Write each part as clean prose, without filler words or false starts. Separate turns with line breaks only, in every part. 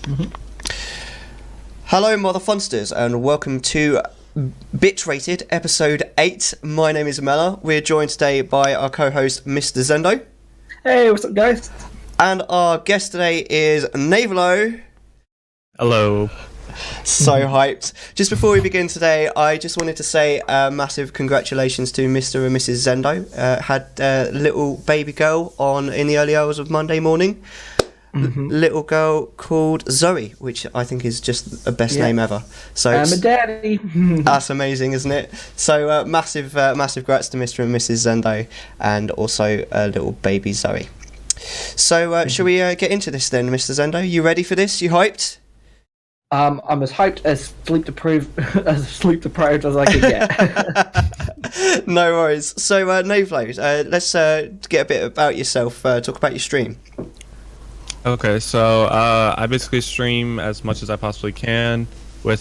Mhm.
Hello, Mother Funsters, and welcome to Bitrated, episode 8. My name is Mellar. We're joined today by our co-host, Mr. Zendo.
Hey, what's up, guys?
And our guest today is Navelow.
Hello.
So hyped. Just before we begin today, I just wanted to say massive congratulations to Mr. and Mrs. Zendo. Had a little baby girl on in the early hours of Monday morning. Little girl called Zoe, which I think is just the best name ever. So
I'm a daddy.
that's amazing, isn't it? So massive congrats to Mr. and Mrs. Zendo, and also little baby Zoe. So shall we get into this then, Mr. Zendo? You ready for this? You hyped?
I'm as hyped as sleep deprived as I can get.
No worries. So Navelow, let's get a bit about yourself. Talk about your stream.
Okay, so I basically stream as much as I possibly can. With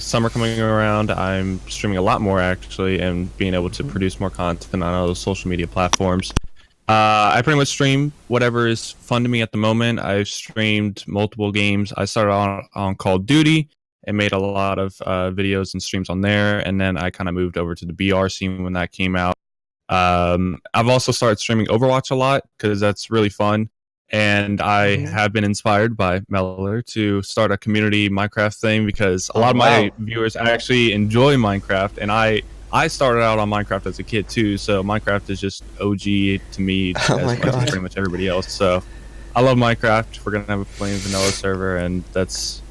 summer coming around, I'm streaming a lot more actually, and being able to produce more content on other social media platforms. I pretty much stream whatever is fun to me at the moment. I've streamed multiple games. I started on Call of Duty and made a lot of videos and streams on there, and then I kind of moved over to the BR scene when that came out. I've also started streaming Overwatch a lot because that's really fun. And I have been inspired by Mellar to start a community Minecraft thing because a lot of my viewers actually enjoy Minecraft, and I started out on Minecraft as a kid too, so Minecraft is just OG to me as much as pretty much everybody else. So I love Minecraft. We're gonna have a plain vanilla server, and that's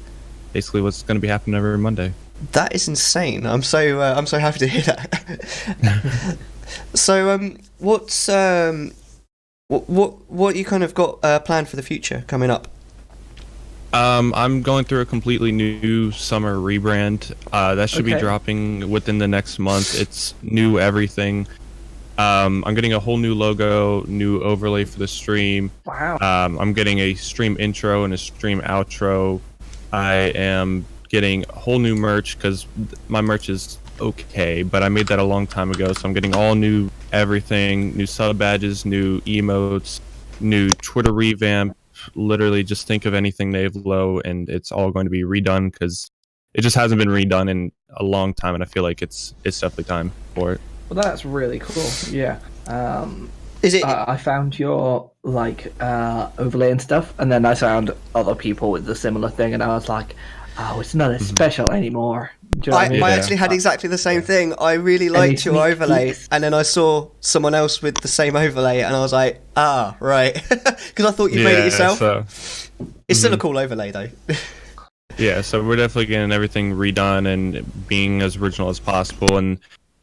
basically what's gonna be happening every Monday.
That is insane. I'm so happy to hear that. So what you kind of got planned for the future coming up?
I'm going through a completely new summer rebrand. That should be dropping within the next month. It's new everything. I'm getting a whole new logo, new overlay for the stream.
Wow.
I'm getting a stream intro and a stream outro. I am getting whole new merch because my merch is okay, but I made that a long time ago, so I'm getting all new everything, new sub badges, new emotes, new Twitter revamp. Literally just think of anything Navelow and it's all going to be redone because it just hasn't been redone in a long time, and I feel like it's definitely time for it.
Well, that's really cool. Yeah.
Is it?
I found your overlay and stuff, and then I found other people with the similar thing, and I was like, oh, it's not as special anymore. Do you know what I mean?
I actually had exactly the same thing. I really liked your overlay, and then I saw someone else with the same overlay, and I was like, ah, right. Because I thought you made it yourself.
So,
it's still a cool overlay, though.
Yeah, so we're definitely getting everything redone and being as original as possible. And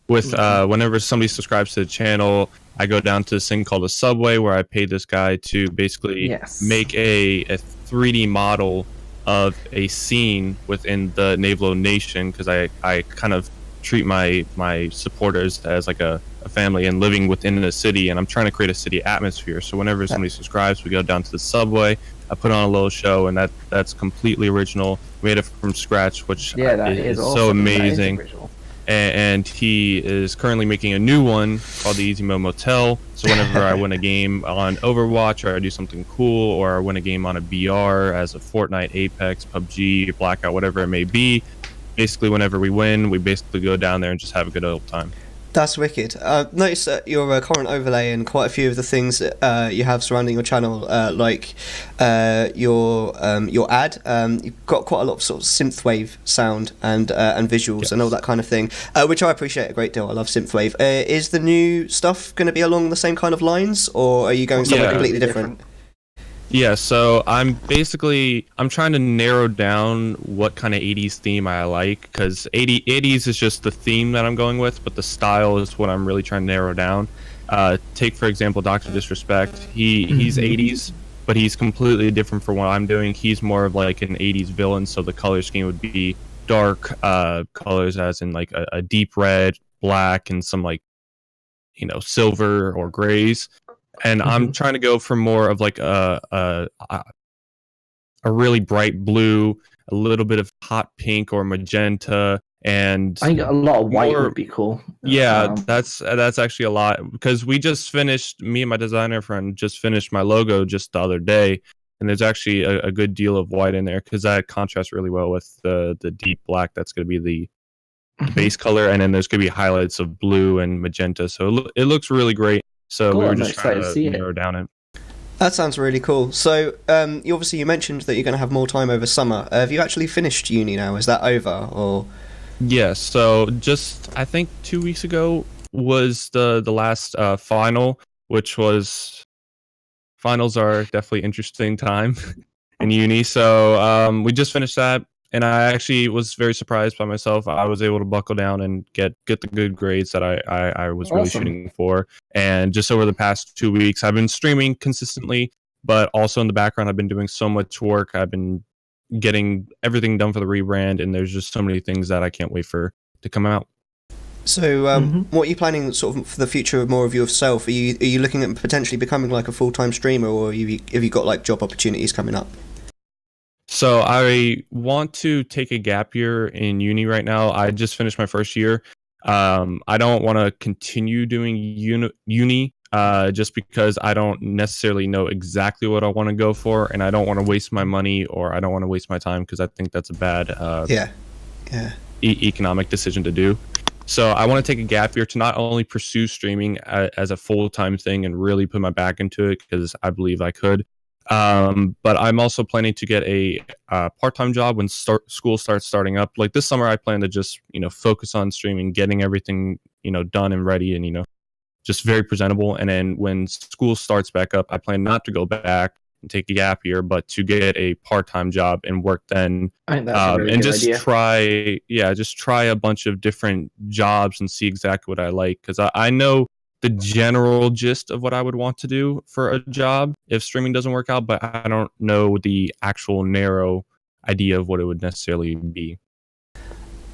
with whenever somebody subscribes to the channel, I go down to this thing called a Subway, where I pay this guy to basically make a 3D model of a scene within the Navelow Nation, because I kind of treat my supporters as like a family and living within a city, and I'm trying to create a city atmosphere. So whenever somebody subscribes, we go down to the Subway, I put on a little show, and that's completely original, made it from scratch, which is awesome. So amazing. And he is currently making a new one called the Easy Mode Motel. So whenever I win a game on Overwatch, or I do something cool, or I win a game on a BR as a Fortnite, Apex, PUBG, Blackout, whatever it may be, basically whenever we win, we basically go down there and just have a good old time.
That's wicked. Notice that your current overlay and quite a few of the things that you have surrounding your channel, like your ad, you've got quite a lot of sort of synthwave sound and visuals and all that kind of thing, which I appreciate a great deal. I love synthwave. Is the new stuff going to be along the same kind of lines, or are you going somewhere completely different?
Yeah, so I'm trying to narrow down what kind of 80s theme I like, because 80s is just the theme that I'm going with, but the style is what I'm really trying to narrow down. Take, for example, Dr. Disrespect. He's 80s, but he's completely different from what I'm doing. He's more of like an 80s villain, so the color scheme would be dark colors, as in like a deep red, black, and some like, silver or grays. And I'm trying to go for more of like a really bright blue, a little bit of hot pink or magenta, and
I think a lot of white would be cool.
Yeah, that's actually a lot, because we just finished, me and my designer friend just finished my logo just the other day, and there's actually a good deal of white in there because that contrasts really well with the deep black. That's going to be the base color, and then there's going to be highlights of blue and magenta. So it looks really great. So
Cool,
we were
I'm
just trying
excited to
to
see it.
narrow down it.
That sounds really cool. So, you mentioned that you're going to have more time over summer. Have you actually finished uni now? Is that over, or?
Yes. So just I think 2 weeks ago was the last final, which was finals are definitely interesting time in uni. So we just finished that, and I actually was very surprised by myself. I was able to buckle down and get the good grades that I was really
Awesome.
shooting for. And just over the past 2 weeks, I've been streaming consistently, but also in the background, I've been doing so much work. I've been getting everything done for the rebrand, and there's just so many things that I can't wait for to come out.
So, what are you planning sort of for the future more of yourself? Are you looking at potentially becoming like a full-time streamer, or have you got like job opportunities coming up?
So I want to take a gap year in uni right now. I just finished my first year. I don't want to continue doing uni just because I don't necessarily know exactly what I want to go for, and I don't want to waste my money, or I don't want to waste my time, because I think that's a bad economic decision to do. So I want to take a gap year to not only pursue streaming as a full-time thing and really put my back into it, because I believe I could. But I'm also planning to get a part-time job when school starts starting up. Like this summer, I plan to just focus on streaming, getting everything done and ready, and just very presentable. And then when school starts back up, I plan not to go back and take a gap year, but to get a part-time job and work then.
I think that's a really
and
good
just
idea.
try a bunch of different jobs and see exactly what I like, because I know the general gist of what I would want to do for a job if streaming doesn't work out, but I don't know the actual narrow idea of what it would necessarily be.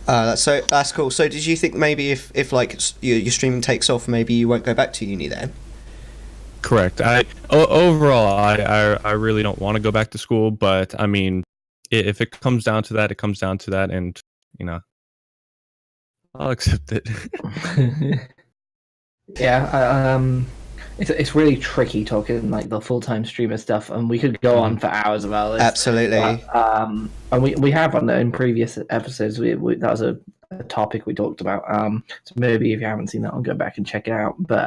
That's cool. So, did you think maybe if like your streaming takes off, maybe you won't go back to uni then?
Correct. Overall, I really don't want to go back to school, but I mean, if it comes down to that, it comes down to that, and I'll accept it.
Yeah, it's really tricky talking like the full-time streamer stuff, and we could go on for hours about this.
Absolutely.
And we have in previous episodes. That was a topic we talked about. So maybe if you haven't seen that, I'll go back and check it out. But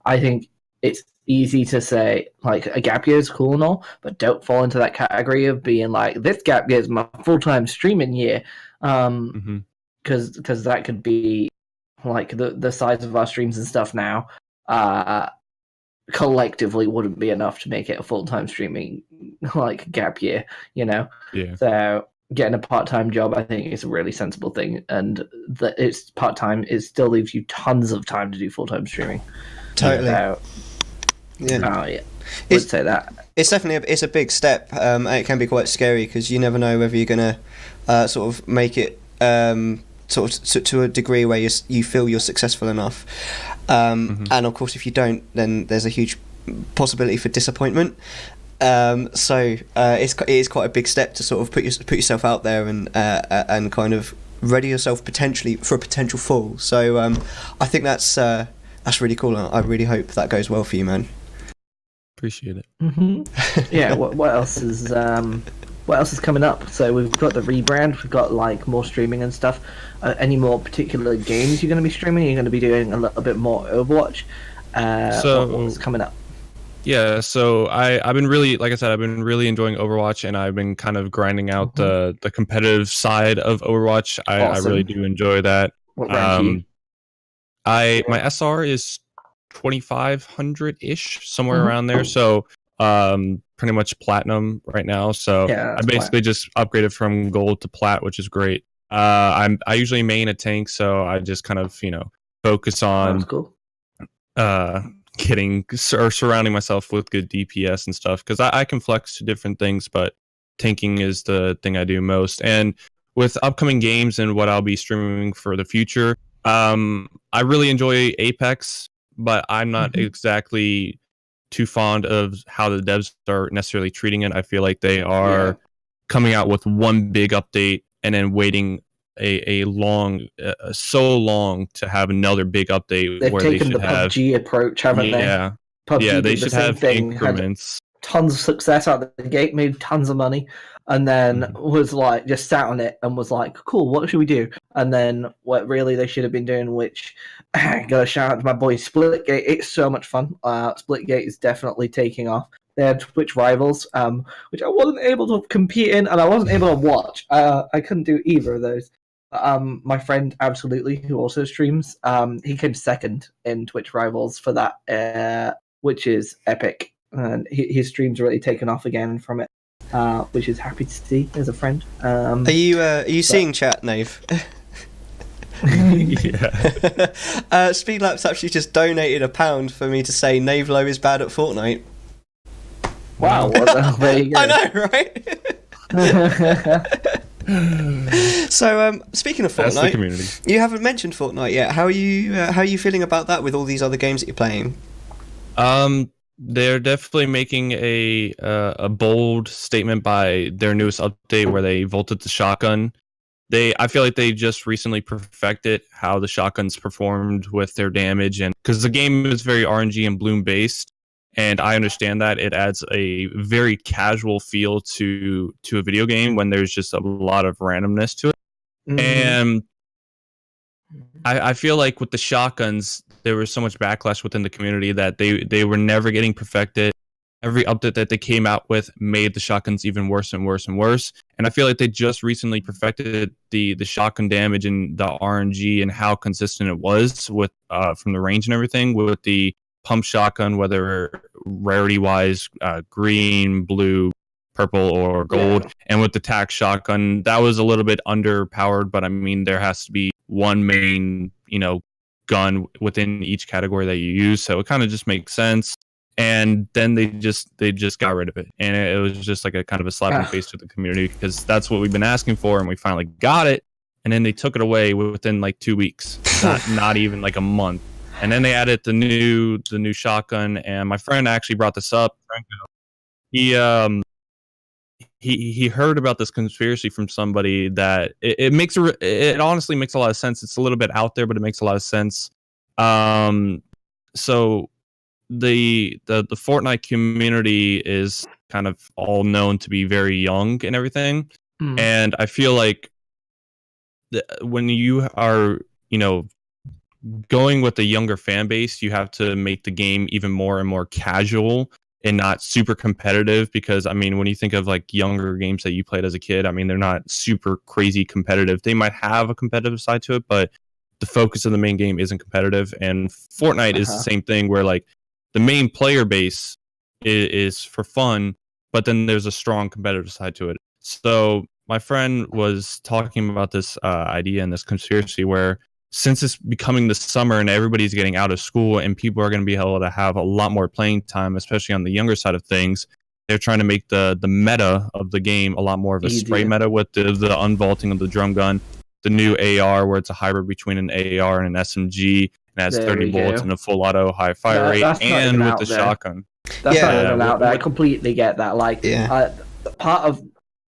I think it's easy to say like a gap year is cool and all, but don't fall into that category of being like, this gap year is my full-time streaming year, because that could be like the size of our streams and stuff now collectively wouldn't be enough to make it a full-time streaming like gap year,
Yeah.
So getting a part-time job, I think, is a really sensible thing, and that it's part-time, it still leaves you tons of time to do full-time streaming.
Totally.
So,
Yeah.
I'd say that
it's definitely it's a big step. And it can be quite scary because you never know whether you're gonna sort of make it sort of to a degree where you feel you're successful enough. And of course, if you don't, then there's a huge possibility for disappointment. So it is quite a big step to sort of put yourself out there and kind of ready yourself potentially for a potential fall. So I think that's really cool. I really hope that goes well for you, man.
Appreciate it.
Yeah. What else is coming up? So we've got the rebrand. We've got like more streaming and stuff. Any more particular games you're going to be streaming? You're going to be doing a little bit more Overwatch. What's coming up?
Yeah, so I've been really, like I said, I've been really enjoying Overwatch, and I've been kind of grinding out the competitive side of Overwatch. I really do enjoy that.
What rank
my SR is 2500-ish, somewhere around there. So pretty much platinum right now. So
yeah,
I basically just upgraded from gold to plat, which is great. I usually main a tank, so I just kind of focus on getting or surrounding myself with good DPS and stuff, because I can flex to different things, but tanking is the thing I do most. And with upcoming games and what I'll be streaming for the future, I really enjoy Apex, but I'm not exactly too fond of how the devs are necessarily treating it. I feel like they are coming out with one big update and then waiting so long to have another big update.
They've
where
taken
they should
the PUBG approach, haven't they?
Yeah,
PUBG
they should have increments.
tons of success out of the gate, made tons of money, and then was like just sat on it and was like, cool, what should we do? And then what really they should have been doing, which gotta shout out to my boy Splitgate. It's so much fun. Splitgate is definitely taking off. They had Twitch rivals, which I wasn't able to compete in, and I wasn't able to watch. I couldn't do either of those. My friend Absolutely, who also streams, he came second in Twitch rivals for that, which is epic. And his stream's really taken off again from it, which is happy to see as a friend.
Are you seeing chat, Nave?
Yeah.
Speedlap's actually just donated £1 for me to say Navelow is bad at Fortnite.
Wow, there you go.
I know, right? So, speaking of
That's the
Fortnite,
community.
you haven't mentioned Fortnite yet. How are you feeling about that with all these other games that you're playing?
They're definitely making a bold statement by their newest update where they vaulted the shotgun. I feel like they just recently perfected how the shotguns performed with their damage, and because the game is very RNG and bloom based, and I understand that it adds a very casual feel to a video game when there's just a lot of randomness to it.
Mm-hmm.
And I feel like with the shotguns, there was so much backlash within the community that they were never getting perfected. Every update that they came out with made the shotguns even worse and worse and worse. And I feel like they just recently perfected the shotgun damage and the RNG and how consistent it was with from the range and everything with the pump shotgun, whether rarity wise, green, blue, purple, or gold. Yeah. And with the tac shotgun, that was a little bit underpowered, but I mean, there has to be one main, gun within each category that you use. So it kind of just makes sense. And then they just got rid of it. And it was just like a kind of a slap in the face to the community because that's what we've been asking for. And we finally got it. And then they took it away within like 2 weeks, not even like a month. And then they added the new shotgun. And my friend actually brought this up. He heard about this conspiracy from somebody that it honestly makes a lot of sense. It's a little bit out there, but it makes a lot of sense. So the Fortnite community is kind of all known to be very young and everything. And I feel like when you are, going with a younger fan base, you have to make the game even more and more casual and not super competitive because, I mean, when you think of like younger games that you played as a kid, I mean, they're not super crazy competitive. They might have a competitive side to it, but the focus of the main game isn't competitive. And Fortnite is the same thing where like the main player base is for fun, but then there's a strong competitive side to it. So my friend was talking about this idea and this conspiracy where since it's becoming the summer and everybody's getting out of school and people are going to be able to have a lot more playing time, especially on the younger side of things, they're trying to make the meta of the game a lot more of a spray meta with the unvaulting of the drum gun, the new AR where it's a hybrid between an AR and an SMG and has 30 bullets and a full auto high fire rate, and with the shotgun.
That's not even out there. I completely get that. Like, part of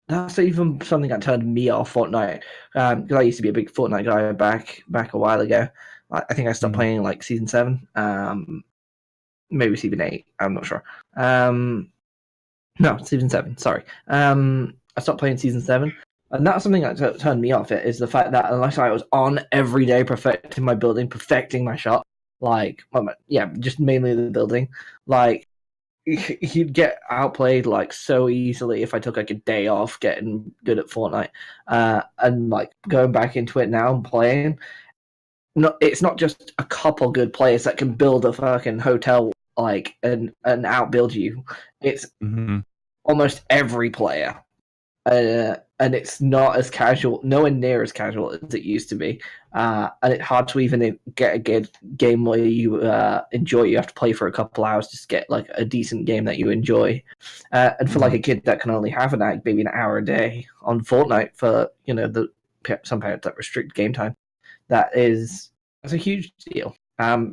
that's even something that turned me off Fortnite. Because I used to be a big Fortnite guy back a while ago. I think I stopped playing like season 7, maybe season 8. I'm not sure. No, season 7. Sorry. I stopped playing season 7, and that's something that turned me off. It is the fact that unless I was on every day perfecting my building, perfecting my shot, just mainly the building, like. You'd get outplayed like so easily if I took like a day off getting good at Fortnite, and like going back into it now and playing. It's not just a couple good players that can build a fucking hotel like and outbuild you. It's almost every player, and it's not as casual, nowhere near as casual as it used to be. And it's hard to even get a good game where you enjoy. You have to play for a couple hours just to get like a decent game that you enjoy. And for like a kid that can only have maybe an hour a day on Fortnite for some parents that restrict game time, that's a huge deal. But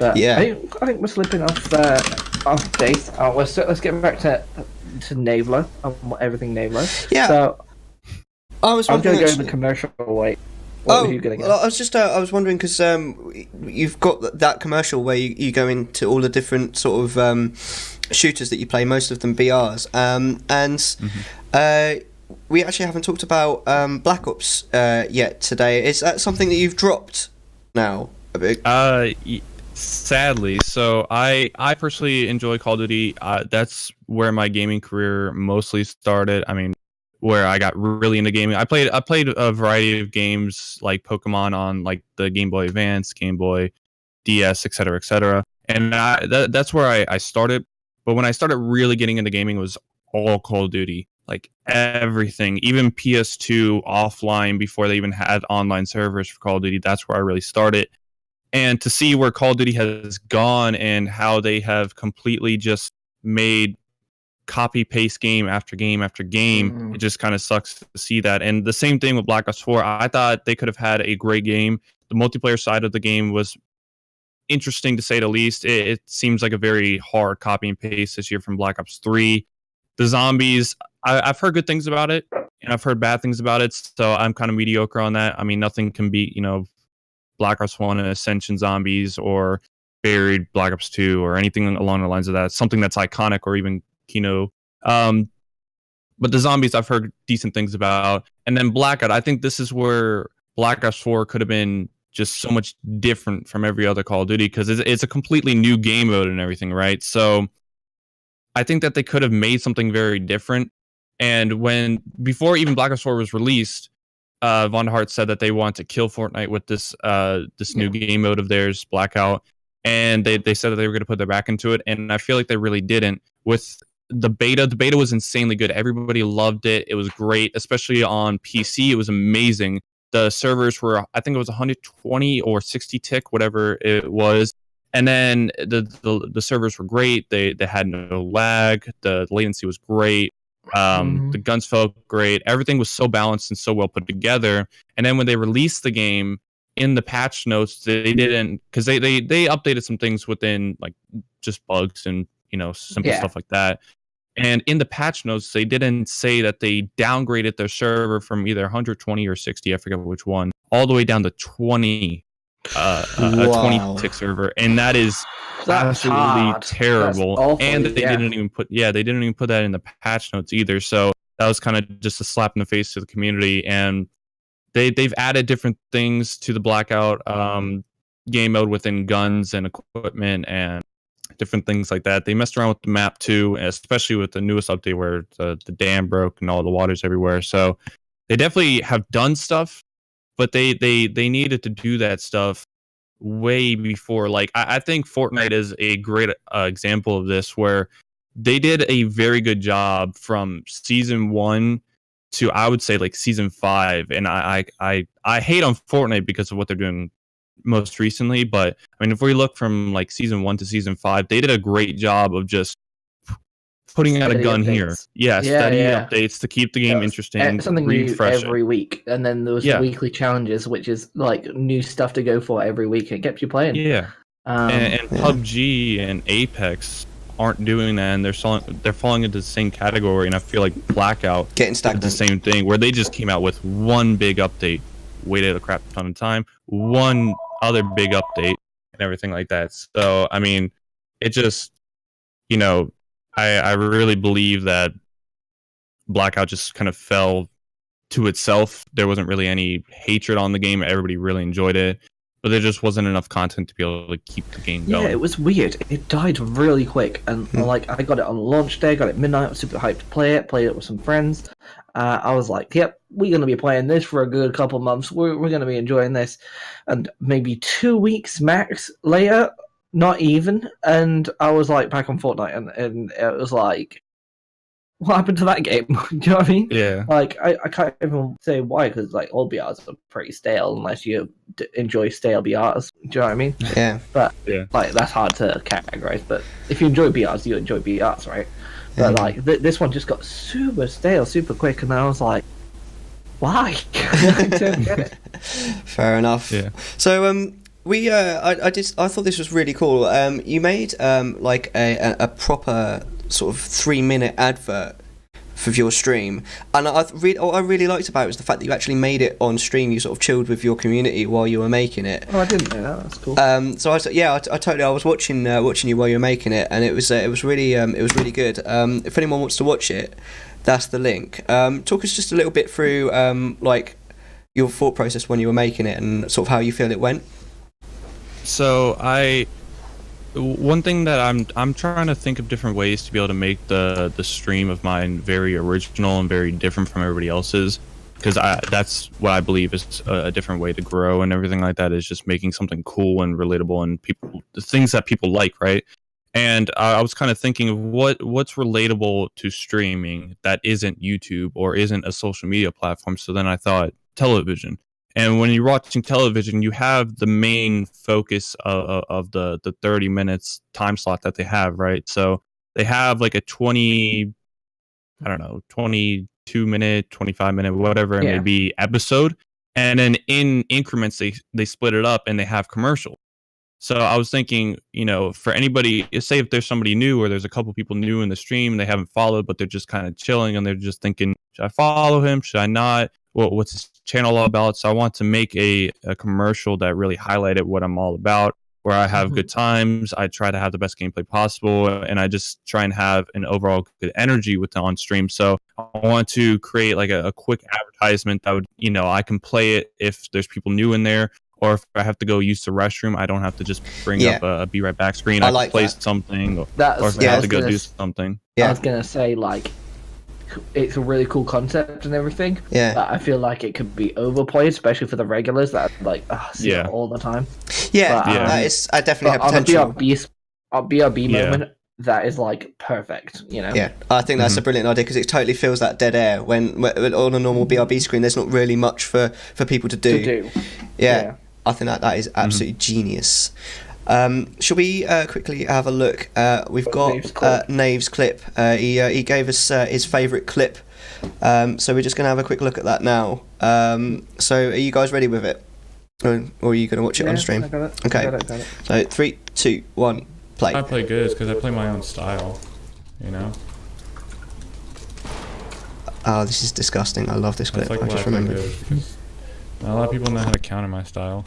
I think we're slipping off base. Let's get back to Navelow and everything Navelow.
Yeah.
So
I was
going to go the commercial way. What were you going to guess?
Well, I was wondering because you've got that commercial where you go into all the different sort of shooters that you play, most of them BRs, and we actually haven't talked about Black Ops yet today. Is that something that you've dropped now?
Sadly, so I personally enjoy Call of Duty. That's where my gaming career mostly started. I mean, where I got really into gaming. I played a variety of games like Pokemon on like the Game Boy Advance, Game Boy DS, etc., and that's where I started. But when I started really getting into gaming, it was all Call of Duty, like everything, even PS2 offline before they even had online servers for Call of Duty. That's where I really started. And to see where Call of Duty has gone and how they have completely just made copy paste game after game after game, it just kind of sucks to see that. And the same thing with Black Ops 4. I thought they could have had a great game. The multiplayer side of the game was interesting to say the least. It seems like a very hard copy and paste this year from Black Ops 3. The zombies, I've heard good things about it, and I've heard bad things about it, so I'm kind of mediocre on that. I mean, nothing can beat, Black Ops 1 and Ascension zombies or Buried Black Ops 2 or anything along the lines of that. Something that's iconic or even Kino. But the zombies I've heard decent things about. And then Blackout, I think this is where Black Ops 4 could have been just so much different from every other Call of Duty because it's a completely new game mode and everything, right? So I think that they could have made something very different. And before even Black Ops 4 was released, Von Hart said that they want to kill Fortnite with this new game mode of theirs, Blackout, and they said that they were going to put their back into it, and I feel like they really didn't. With the beta was insanely good. Everybody loved it. It was great, especially on PC. It was amazing. The servers were, I think it was 120 or 60 tick, whatever it was. And then the servers were great. They had no lag. The latency was great. The guns felt great. Everything was so balanced and so well put together. And then when they released the game in the patch notes, they didn't, because they updated some things within like just bugs and simple stuff like that. And in the patch notes, they didn't say that they downgraded their server from either 120 or 60, I forget which one, all the way down to 20. A 20 tick server, and that's absolutely terrible. And they didn't even put that in the patch notes either. So that was kind of just a slap in the face to the community. And they've added different things to the Blackout game mode within guns and equipment and different things like that. They messed around with the map too, especially with the newest update where the dam broke and all the water's everywhere. So they definitely have done stuff. But they needed to do that stuff way before. Like I think Fortnite is a great example of this, where they did a very good job from season 1 to, I would say, like season 5. And I hate on Fortnite because of what they're doing most recently. But I mean, if we look from like season 1 to season 5, they did a great job of just putting out a gun updates. Steady updates to keep the game interesting,
and something new every week, and then there was weekly challenges, which is like new stuff to go for every week. It kept you playing. And
PUBG and Apex aren't doing that, and they're falling into the same category. And I feel like Blackout
getting stagnant.
The same thing, where they just came out with one big update, waited a crap ton of time, one other big update, and everything like that. So I mean, it just I really believe that Blackout just kind of fell to itself. There wasn't really any hatred on the game. Everybody really enjoyed it. But there just wasn't enough content to be able to keep the game going.
Yeah, it was weird. It died really quick. And like, I got it on launch day, got it midnight. I was super hyped to play it. Played it with some friends. I was like, yep, we're going to be playing this for a good couple months. We're going to be enjoying this. And maybe 2 weeks max later, not even, and I was like back on Fortnite, and it was like, what happened to that game? Do you know what I mean?
Yeah.
Like, I can't even say why, because like all BRs are pretty stale unless you enjoy stale BRs. Do you know what I mean?
Yeah.
But like that's hard to categorize. But if you enjoy BRs, you enjoy BRs, right? But like this one just got super stale, super quick, and I was like, why? I don't get it.
Fair enough.
Yeah.
So I thought this was really cool. You made like a proper sort of 3-minute advert for your stream. And what I really liked about it was the fact that you actually made it on stream. You sort of chilled with your community while you were making it.
Oh, I didn't know that. That's cool.
So I was watching you while you were making it, and it was really good. If anyone wants to watch it, that's the link. Talk us just a little bit through like your thought process when you were making it and sort of how you feel it went.
So one thing that I'm trying to think of different ways to be able to make the stream of mine very original and very different from everybody else's, because that's what I believe is a different way to grow and everything like that, is just making something cool and relatable and the things that people like, right? And I was kind of thinking of what's relatable to streaming that isn't YouTube or isn't a social media platform. So then I thought television. And when you're watching television, you have the main focus of the 30 minutes time slot that they have, right? So they have like a 22 minute, 25 minute, whatever it may be episode. And then in increments, they split it up and they have commercial. So I was thinking, for anybody, say if there's somebody new or there's a couple people new in the stream, they haven't followed, but they're just kind of chilling and they're just thinking, should I follow him? Should I not? What's his channel all about? So I want to make a commercial that really highlighted what I'm all about, where I have good times. I try to have the best gameplay possible, and I just try and have an overall good energy with the on stream. So I want to create like a quick advertisement that would, I can play it if there's people new in there, or if I have to go use the restroom, I don't have to just bring up a be right back screen. I can play something, or if I have to go do something.
I was gonna say, like, it's a really cool concept and everything.
Yeah.
But I feel like it could be overplayed, especially for the regulars that see it all the time.
Yeah, but, that is. I definitely have potential.
On a BRB moment, that is like perfect.
Yeah, I think that's a brilliant idea because it totally fills that dead air when on a normal BRB screen there's not really much for people to do. Yeah, I think that is absolutely genius. Shall we quickly have a look? We've got Nave's clip. He gave us his favourite clip, so we're just going to have a quick look at that now. So are you guys ready with it? Or are you going to watch it on stream?
I got it.
Okay.
Got it.
So 3, 2, 1, play.
I play good because I play my own style,
Oh, this is disgusting. I love this clip.
That's
I just remembered.
A lot of people know how to counter my style.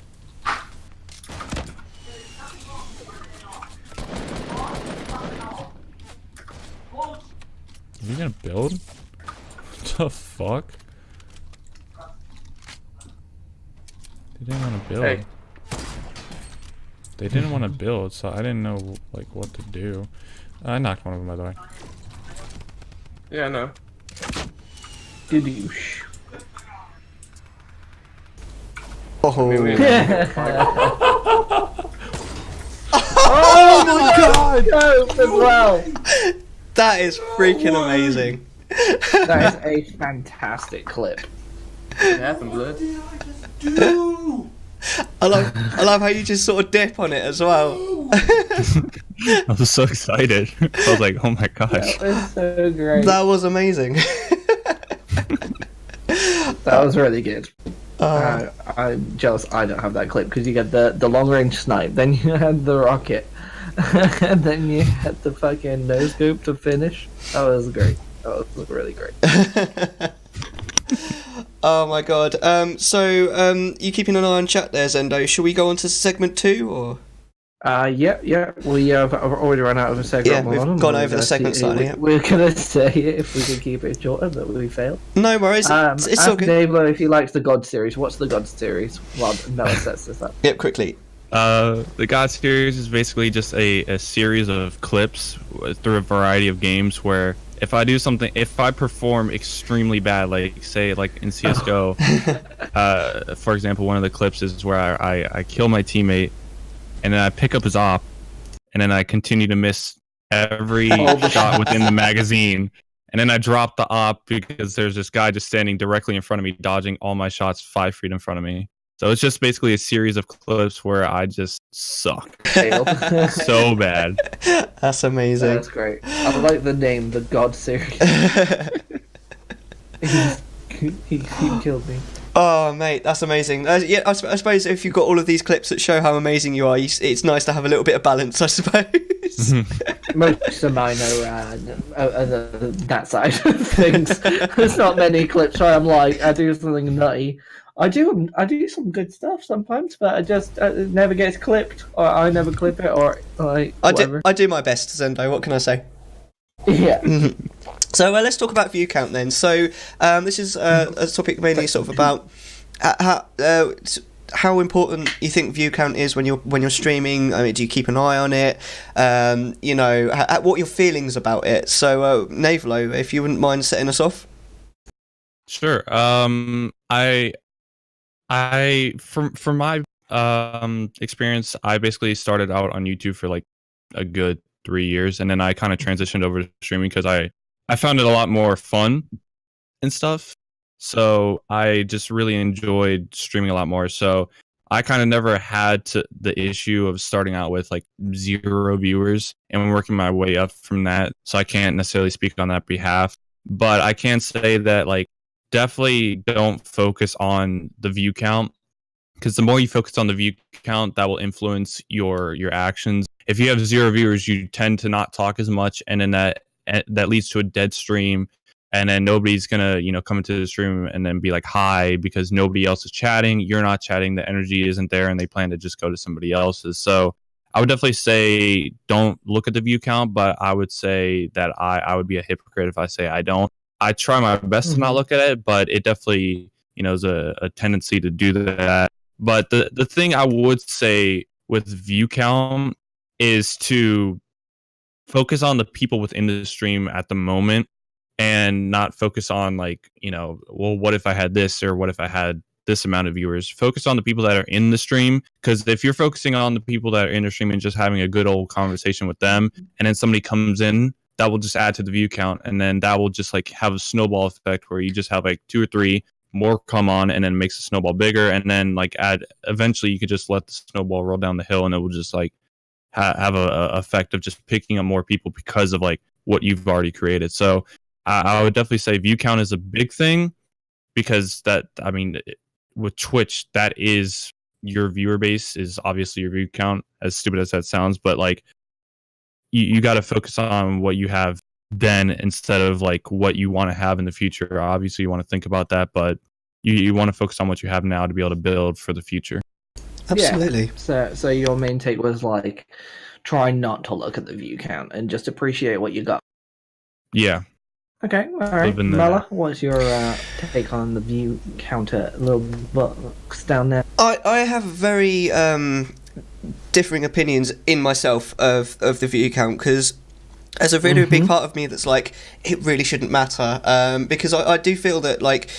Are you gonna build? What the fuck? They didn't want to build.
Hey.
They didn't want to build, so I didn't know what to do. I knocked one of them, by the way.
Yeah, I know.
Didoosh.
Oh.
Oh my god! As well.
That is freaking amazing.
That is a fantastic clip.
It happened, blood.
I love how you just sort of dip on it as well.
I was so excited. I was like, oh my gosh.
That was so great.
That was amazing.
That was really good. I'm jealous I don't have that clip because you get the long range snipe, then you had the rocket, and then you had the fucking no scope to finish. That was great. That was really great.
Oh my god. So you keeping an eye on chat there, Zendo? Shall we go on to segment 2 or?
Yeah. We have already run out of a segment.
Yeah, we've gone over the segment slightly. Yeah.
We're gonna say it if we can keep it shorter, but we failed.
No worries. It's all good.
Navelow, if he likes the God series, what's the God series? Well, Mellar sets this up.
Yep, quickly.
The God series is basically just a series of clips through a variety of games where if I do something, if I perform extremely bad, like say like in CSGO, for example, one of the clips is where I kill my teammate and then I pick up his op and then I continue to miss every shot within the magazine. And then I drop the op because there's this guy just standing directly in front of me, dodging all my shots 5 feet in front of me. So it's just basically a series of clips where I just suck. So bad.
That's amazing.
That's great. I like the name, the God series. he killed me.
Oh, mate, that's amazing. Yeah, I suppose if you've got all of these clips that show how amazing you are, it's nice to have a little bit of balance, I suppose.
Most of mine are that side of things. There's not many clips where I'm like, I do something nutty. I do some good stuff sometimes, but it never gets clipped, or I never clip it, or like whatever.
I do my best, Zendo. What can I say?
Yeah.
So let's talk about view count then. So this is a topic mainly sort of about how important you think view count is when you're streaming. I mean, do you keep an eye on it? What are your feelings about it? So Navelow, if you wouldn't mind setting us off.
Sure. From my experience, I basically started out on YouTube for like a good 3 years, and then I kind of transitioned over to streaming because I found it a lot more fun and stuff. So I just really enjoyed streaming a lot more. So I kind of never had the issue of starting out with like 0 viewers and working my way up from that. So I can't necessarily speak on that behalf, but I can say that like definitely don't focus on the view count, because the more you focus on the view count, that will influence your actions. If you have 0 viewers, you tend to not talk as much, and then that leads to a dead stream, and then nobody's gonna come into the stream and then be like hi, because nobody else is chatting, you're not chatting, the energy isn't there, and they plan to just go to somebody else's. So I would definitely say don't look at the view count, but I would say that I would be a hypocrite if I say I don't. I try my best to not look at it, but it definitely is a tendency to do that. But the thing I would say with view count is to focus on the people within the stream at the moment, and not focus on like, well, what if I had this, or what if I had this amount of viewers? Focus on the people that are in the stream, because if you're focusing on the people that are in the stream and just having a good old conversation with them, and then somebody comes in, that will just add to the view count, and then that will just like have a snowball effect where you just have like 2 or 3 more come on, and then makes the snowball bigger, and then like eventually you could just let the snowball roll down the hill, and it will just like have a effect of just picking up more people because of like what you've already created. So I would definitely say view count is a big thing, because with Twitch, that is your viewer base, is obviously your view count, as stupid as that sounds, but like you got to focus on what you have then, instead of like what you want to have in the future. Obviously you want to think about that, but you want to focus on what you have now to be able to build for the future.
Absolutely.
Yeah. So your main take was like, try not to look at the view count and just appreciate what you got.
Yeah.
Okay, all right. Mellar, what's your take on the view counter little box down there?
I have very differing opinions in myself of the view count, because there's a really big part of me that's like, it really shouldn't matter, because I do feel that like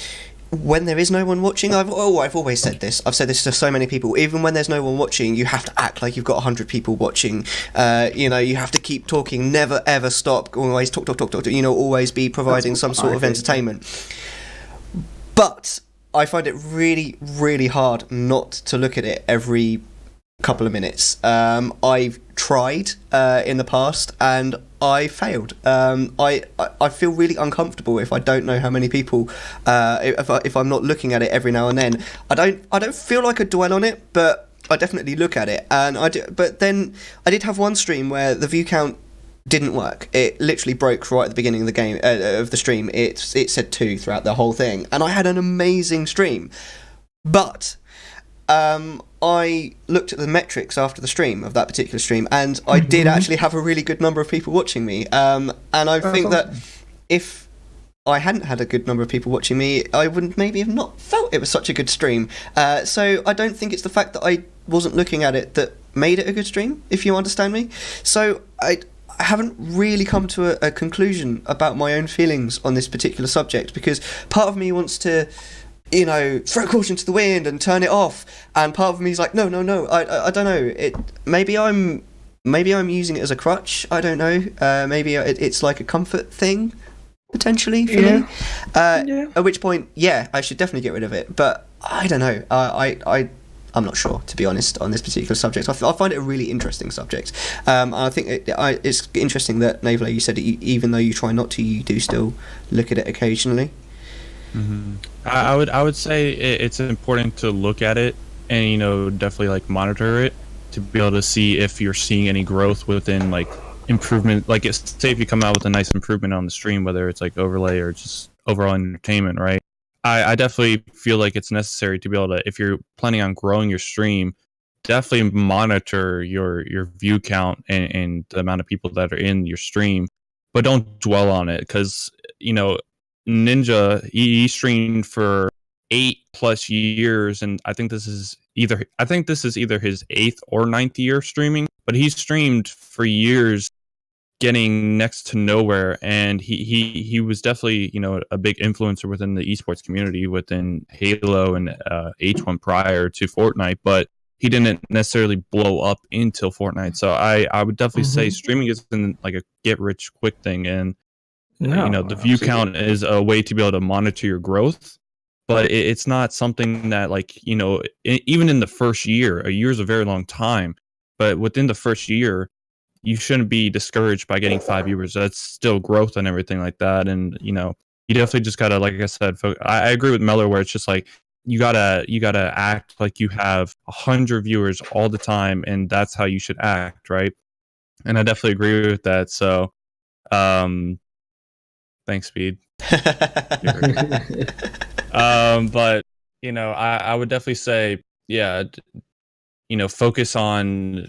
when there is no one watching, I've always said this. I've said this to so many people. Even when there's no one watching, you have to act like you've got 100 people watching. You have to keep talking, never ever stop. Always talk. Always be providing some sort of entertainment. But I find it really, really hard not to look at it every couple of minutes. I've tried in the past, and I failed. I feel really uncomfortable if I don't know how many people. If I'm not looking at it every now and then, I don't feel like I dwell on it, but I definitely look at it. And I do. But then I did have one stream where the view count didn't work. It literally broke right at the beginning of the game of the stream. It said 2 throughout the whole thing, and I had an amazing stream, but I looked at the metrics after the stream of that particular stream, and I did actually have a really good number of people watching me. And I think that if I hadn't had a good number of people watching me, I wouldn't maybe have not felt it was such a good stream. So I don't think it's the fact that I wasn't looking at it that made it a good stream, if you understand me. So I haven't really come to a conclusion about my own feelings on this particular subject, because part of me wants to throw caution to the wind and turn it off, and part of me is like, no, I don't know. Maybe I'm using it as a crutch. I don't know. Maybe it's like a comfort thing, potentially for me. At which point, I should definitely get rid of it. But I don't know. I'm not sure, to be honest, on this particular subject. I find it a really interesting subject. And I think it's interesting that, Navelow, you said that even though you try not to, you do still look at it occasionally.
Mm-hmm. I would say it's important to look at it and definitely like monitor it to be able to see if you're seeing any growth within like improvement. Like, say if you come out with a nice improvement on the stream, whether it's like overlay or just overall entertainment, right? I definitely feel like it's necessary to be able to, if you're planning on growing your stream, definitely monitor your view count and the amount of people that are in your stream, but don't dwell on it, because Ninja, he streamed for 8+ years, and I think this is either his 8th or 9th year streaming, but he streamed for years, getting next to nowhere, and he was definitely a big influencer within the esports community within Halo and H1 prior to Fortnite, but he didn't necessarily blow up until Fortnite. So I would definitely say streaming isn't like a get rich quick thing, and the view count is a way to be able to monitor your growth, but it's not something that, like, even in the first year, a year is a very long time, but within the first year, you shouldn't be discouraged by getting 5 viewers. That's still growth and everything like that. And, you definitely just gotta, like I said, I agree with Mellar, where it's just like, you gotta act like you have 100 viewers all the time, and that's how you should act, right? And I definitely agree with that. So, thanks, Speed. But I would definitely say, yeah, focus on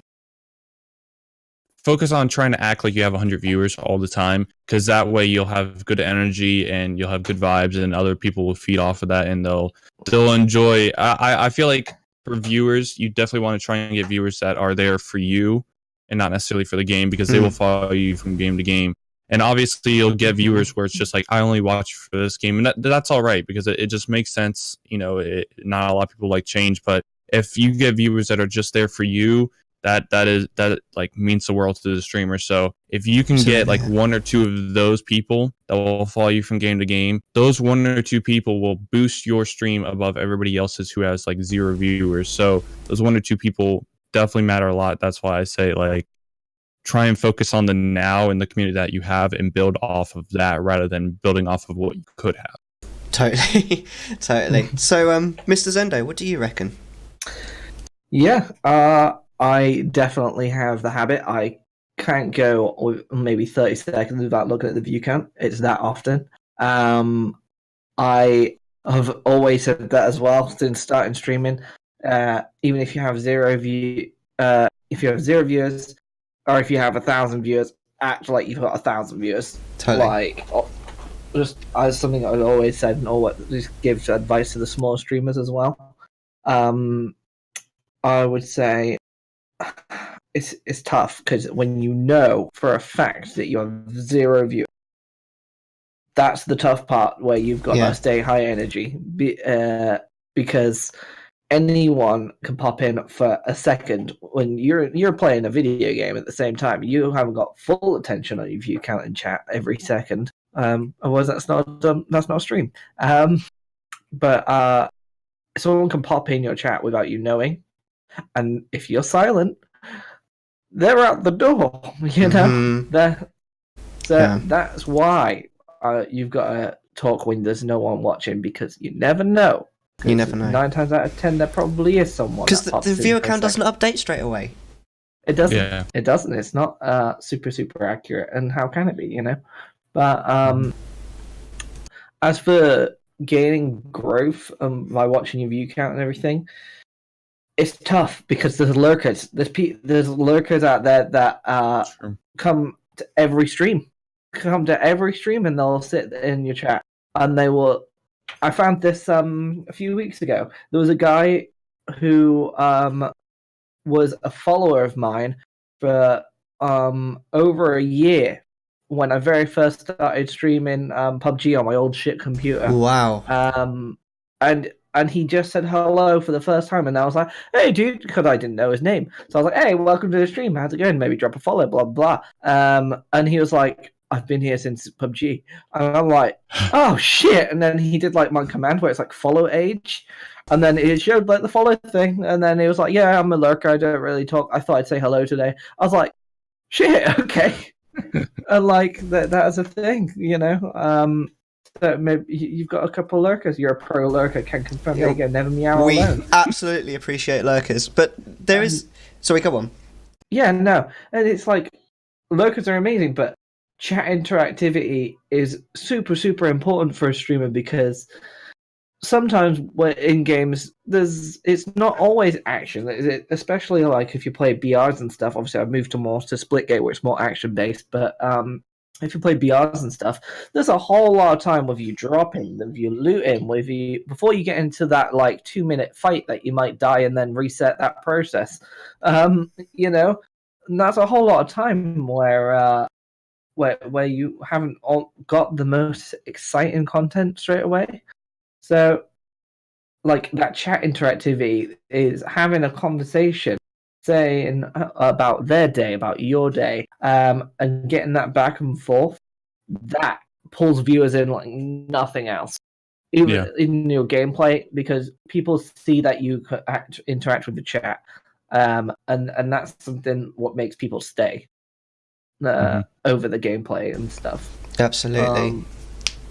trying to act like you have 100 viewers all the time, because that way you'll have good energy and you'll have good vibes, and other people will feed off of that, and they'll enjoy. I feel like for viewers, you definitely want to try and get viewers that are there for you and not necessarily for the game, because they will follow you from game to game. And obviously you'll get viewers where it's just like, I only watch for this game, and that's all right, because it just makes sense. Not a lot of people like change, but if you get viewers that are just there for you, that like means the world to the streamer. So if you can get like 1 or 2 of those people that will follow you from game to game, those 1 or 2 people will boost your stream above everybody else's who has like 0 viewers. So those 1 or 2 people definitely matter a lot. That's why I say, like, try and focus on the now and the community that you have, and build off of that rather than building off of what you could have.
Totally. So, Mr. Zendo, what do you reckon?
Yeah, I definitely have the habit. I can't go maybe 30 seconds without looking at the view count. It's that often. I have always said that as well since starting streaming. Even if you have 0 viewers, or if you have 1,000 viewers, act like you've got 1,000 viewers.
Totally.
Like, just as something I've always said, and always just give advice to the small streamers as well. I would say it's tough, because when you know for a fact that you have 0 viewers, that's the tough part, where you've got to stay high energy, because anyone can pop in for a second when you're playing a video game at the same time. You haven't got full attention on your view count in chat every second. Otherwise, that's not a stream. But someone can pop in your chat without you knowing, and if you're silent, they're out the door. That's why you've got to talk when there's no one watching, because you never know.
You never know.
9 times out of 10, there probably is someone.
Because the viewer count doesn't update straight away.
It doesn't.
Yeah.
It doesn't. It's not super accurate. And how can it be? But as for gaining growth by watching your view count and everything, it's tough, because there's lurkers. There's lurkers out there that come to every stream. And they'll sit in your chat, and they will. I found this a few weeks ago. There was a guy who was a follower of mine for over a year when I very first started streaming PUBG on my old shit computer.
Wow.
And he just said hello for the first time, and I was like, "Hey, dude," because I didn't know his name. So I was like, "Hey, welcome to the stream. How's it going? Maybe drop a follow, blah blah." And he was like, "I've been here since PUBG," and I'm like, "Oh shit!" And then he did like my command where it's like follow age, and then it showed like the follow thing, and then he was like, "Yeah, I'm a lurker. I don't really talk. I thought I'd say hello today." I was like, "Shit, okay." And like that is a thing, that maybe you've got a couple of lurkers. You're a pro lurker, can confirm. There you go, never meow
We
alone.
absolutely appreciate lurkers, but there is. Sorry, come on.
Yeah, no, and it's like lurkers are amazing, but chat interactivity is super, super important for a streamer because sometimes in games, it's not always action. Especially like if you play BRs and stuff. Obviously, I've moved to Splitgate where it's more action based, but if you play BRs and stuff, there's a whole lot of time with you dropping, with you looting, with you before you get into that like 2-minute fight that you might die and then reset that process. You know, and that's a whole lot of time where you haven't got the most exciting content straight away. So, like that chat interactivity is having a conversation, saying about their day, about your day, and getting that back and forth. That pulls viewers in like nothing else, even in your gameplay, because people see that you interact with the chat, and that's something what makes people stay over the gameplay and stuff.
Absolutely.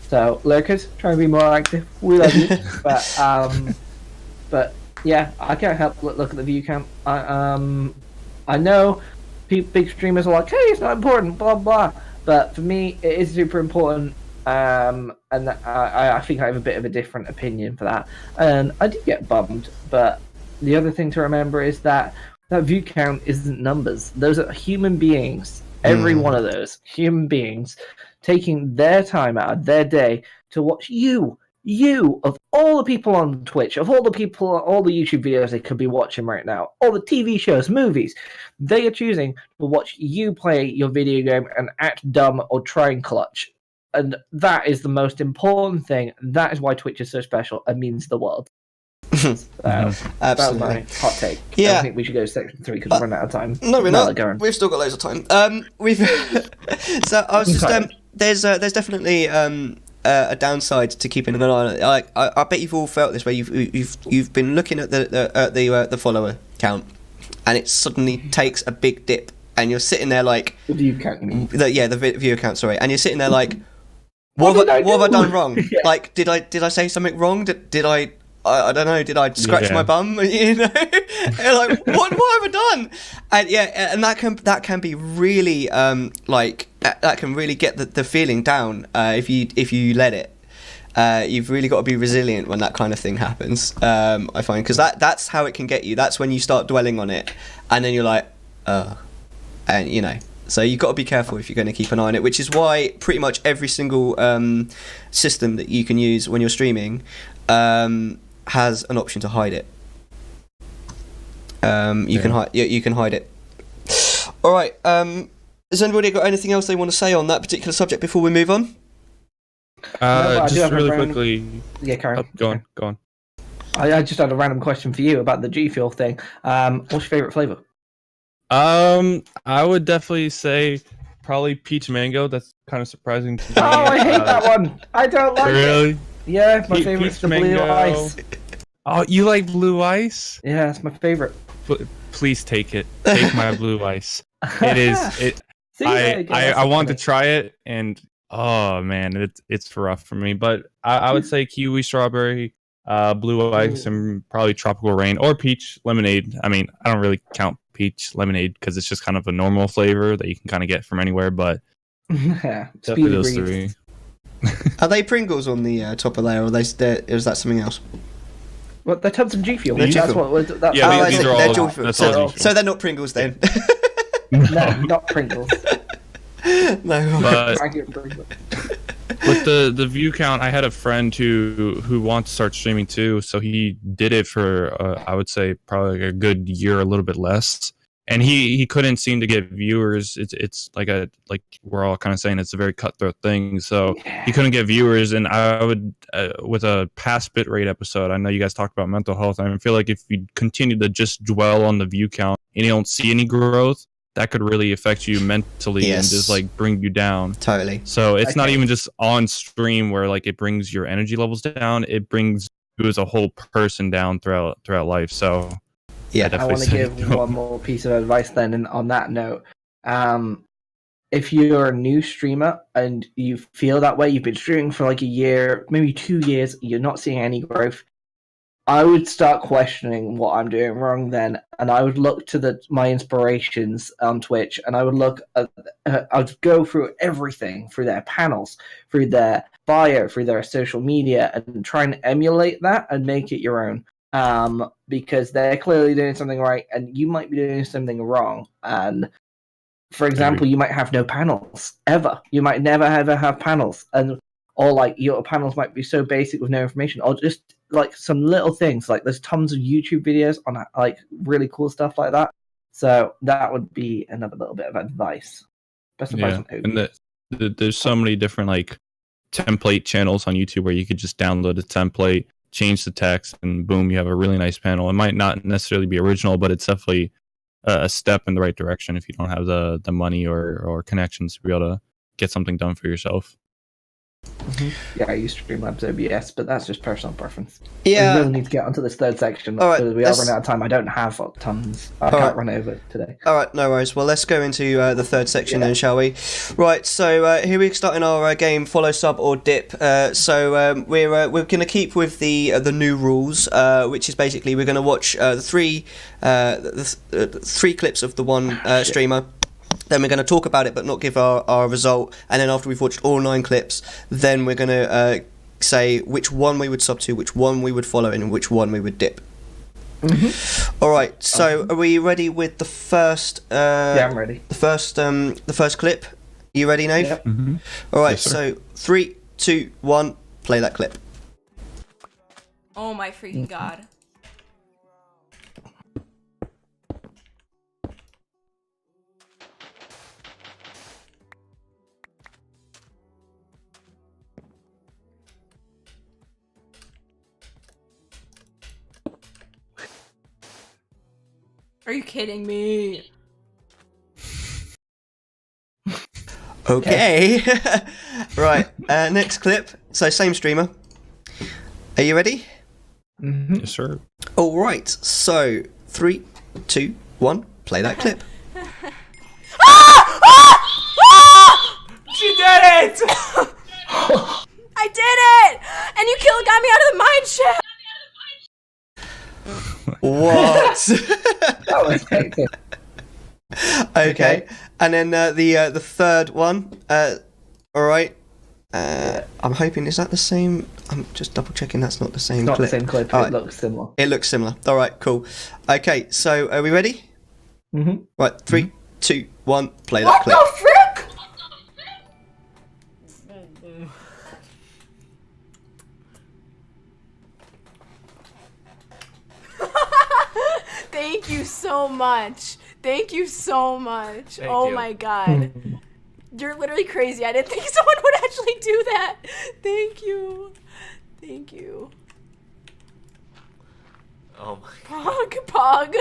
So lurkers, try and be more active. We love you, but yeah, I can't help but look at the view count. I know big streamers are like, hey, it's not important, blah blah. But for me, it is super important, and I think I have a bit of a different opinion for that. And I do get bummed, but the other thing to remember is that view count isn't numbers. Those are human beings. Every one of those human beings taking their time out of their day to watch you, of all the people on Twitch, of all the people, all the YouTube videos they could be watching right now, all the TV shows, movies, they are choosing to watch you play your video game and act dumb or try and clutch. And that is the most important thing. That is why Twitch is so special and means the world. Absolutely. That's my hot take.
Yeah.
I think we should go to section 3 because we're running out of time.
No, we're not. We've still got loads of time. So I was just there's definitely a downside to keeping an eye on it. I bet you've all felt this way. You've been looking at the follower count, and it suddenly takes a big dip, and you're sitting there like
the view count.
The view count. Sorry, and you're sitting there like, what have I done wrong? Yeah. Like, did I say something wrong? Did I don't know. Did I scratch my bum? You know, like what have I done? And and that can be really that can really get the feeling down if you let it. You've really got to be resilient when that kind of thing happens. I find because that's how it can get you. That's when you start dwelling on it, and then you're like, and you know. So you've got to be careful if you're going to keep an eye on it, which is why pretty much every single system that you can use when you're streaming has an option to hide it. You can hide it. All right. Has anybody got anything else they want to say on that particular subject before we move on?
Just really quickly.
Yeah, Karen.
Go on.
I just had a random question for you about the G Fuel thing. What's your favorite flavor?
I would definitely say probably peach mango. That's kind of surprising to me.
Oh, I hate that one. I don't like it.
Really?
Yeah, my favorite's the blue ice.
Oh, you like blue ice?
Yeah, it's my favorite.
Please take it. Take my blue ice. It is. I want to try it, and oh man, it's rough for me. But I would say kiwi, strawberry, blue ice, and probably tropical rain or peach lemonade. I mean, I don't really count peach lemonade because it's just kind of a normal flavor that you can kind of get from anywhere. But definitely those three.
Are they Pringles on the top of there, or is that something else?
Well, they're tubs of G Fuel.
These are all.
So they're not Pringles then.
No, not Pringles.
No.
But with the view count, I had a friend who wants to start streaming too. So he did it for I would say probably a good year, a little bit less. And he couldn't seem to get viewers. It's like we're all kind of saying it's a very cutthroat thing. So he couldn't get viewers. And I would with a past bitrate episode, I know you guys talked about mental health. I feel like if you continue to just dwell on the view count and you don't see any growth, that could really affect you mentally and just like bring you down.
Totally.
So it's not even just on stream where like it brings your energy levels down. It brings you as a whole person down throughout life. So.
Yeah, I want to give one more piece of advice then, and on that note, if you're a new streamer and you feel that way, you've been streaming for like a year, maybe 2 years, you're not seeing any growth, I would start questioning what I'm doing wrong then, and I would look to my inspirations on Twitch, and I would look at, I'd go through everything, through their panels, through their bio, through their social media, and try and emulate that and make it your own. Because they're clearly doing something right, and you might be doing something wrong. And for example, you might have no panels ever. You might never ever have panels, or like your panels might be so basic with no information, or just like some little things. Like there's tons of YouTube videos on like really cool stuff like that. So that would be another little bit of advice. Best advice on OB.
And there's so many different like template channels on YouTube where you could just download a template, change the text, and boom, you have a really nice panel. It might not necessarily be original, but it's definitely a step in the right direction if you don't have the money or connections to be able to get something done for yourself.
Mm-hmm. Yeah, I use Streamlabs OBS, but that's just personal preference.
Yeah.
We really need to get onto this third section because we are running out of time. I don't have tons. I can't run over today.
All right, no worries. Well, let's go into the third section then, shall we? Right, so here we're starting our game, follow, sub, or dip. So we're going to keep with the new rules, which is basically we're going to watch the three clips of the one streamer. Then we're going to talk about it but not give our result, and then after we've watched all 9 clips, then we're going to say which one we would sub to, which one we would follow, and which one we would dip. Mm-hmm. All right, so are we ready with the first?
Yeah, I'm ready.
The first clip. You ready, Nave?
Yep.
Mm-hmm.
All right,
Yes,
so 3, 2, 1, play that clip.
Oh my freaking god. Are you kidding me?
Okay. Right, next clip. So same streamer. Are you ready?
Mm-hmm.
Yes, sir.
All right. So 3, 2, 1, play that clip.
She did it!
I did it! And you got me out of the mine shaft!
What?
That was hectic.
Okay. And then the third one. All right. I'm hoping, is that the same? I'm just double checking that's not the same
It's not
clip.
the same clip.
All
It
right.
looks similar.
It looks similar. All right, cool. Okay, so are we ready?
Mm-hmm.
Right, 3, 2, 1, play
What
that clip.
the frick? Thank you so much. Thank you so much. Oh
you.
my god. You're literally crazy. I didn't think someone would actually do that. Thank you. Thank you.
Oh my
Pog.